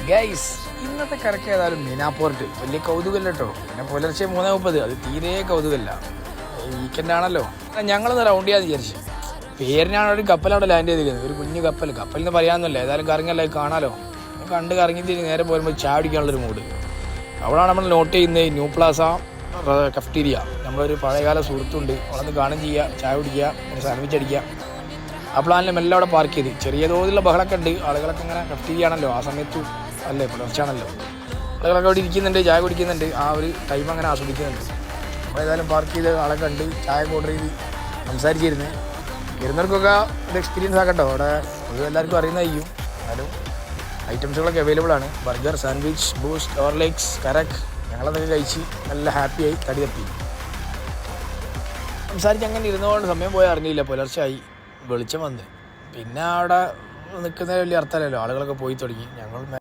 Guys, ഇന്നത്തെ കരക്ക് ഏതായാലും മീനാപ്പോർട്ട് വലിയ കൗതുകമല്ല കേട്ടോ. പിന്നെ പുലർച്ചെ 3:30 അത് തീരെ കൗതുകമല്ല. വീക്കെൻഡ് ആണല്ലോ. ഞങ്ങളൊന്ന് റൗണ്ട് ചെയ്യാന്ന് വിചാരിച്ചു. പേരിനാണ് ഒരു കപ്പലവിടെ ലാൻഡ് ചെയ്തിരിക്കുന്നത്. ഒരു കുഞ്ഞു കപ്പലിൽ നിന്ന് പറയാമെന്നല്ല, ഏതായാലും കറങ്ങല്ല കാണാലോ. കണ്ട് കറങ്ങി തിരിഞ്ഞ് നേരെ പോരുമ്പോൾ ചായ കുടിക്കാനുള്ളൊരു മൂഡ്. അവിടെയാണ് നമ്മൾ നോട്ട് ചെയ്യുന്നത് ന്യൂ പ്ലാസ കഫ്റ്റീരിയ. നമ്മളൊരു പഴയകാല സുഹൃത്തുണ്ട്, അവളൊന്ന് കാണുകയും ചെയ്യുക, ചായ കുടിക്കുക, പിന്നെ സാൻഡ്വിച്ച് അടിക്കുക. ആ പ്ലാനിലും എല്ലാം അവിടെ പാർക്ക് ചെയ്ത്. ചെറിയ തോതിലുള്ള ബഹളമൊക്കെ ഉണ്ട്. ആളുകളൊക്കെ ഇങ്ങനെ കഫ്റ്റീരിയ ആണല്ലോ, ആ സമയത്ത് അല്ലേ പുലർച്ചയാണല്ലോ. ആളുകളൊക്കെ അവിടെ ഇരിക്കുന്നുണ്ട്, ചായ കുടിക്കുന്നുണ്ട്, ആ ഒരു ടൈം അങ്ങനെ ആസ്വദിക്കുന്നുണ്ട്. അപ്പോൾ ഏതായാലും പാർക്ക് ചെയ്ത് ആളെ കണ്ട് ചായ ഓർഡർ ചെയ്ത് സംസാരിച്ചിരുന്നു. വരുന്നവർക്കൊക്കെ ഒരു എക്സ്പീരിയൻസ് ആക്കട്ടോ. അവിടെ പൊതുവെ എല്ലാവർക്കും അറിയുന്നതായിരിക്കും. എന്നാലും ഐറ്റംസുകളൊക്കെ അവൈലബിൾ ആണ്. ബർഗർ, സാൻഡ്വിച്ച്, ബൂസ്റ്റ്, ഓർലെക്സ്, കരക്ക്. ഞങ്ങളതൊക്കെ കഴിച്ച് നല്ല ഹാപ്പിയായി തടി തപ്പി സംസാരിച്ച് അങ്ങനെ ഇരുന്നതുകൊണ്ട് സമയം പോയി അറിഞ്ഞില്ല. പുലർച്ചയായി, വെളിച്ചം വന്ന്. പിന്നെ അവിടെ നിൽക്കുന്നതിന് വലിയ അർത്ഥമല്ലല്ലോ, ആളുകളൊക്കെ പോയി തുടങ്ങി. ഞങ്ങൾ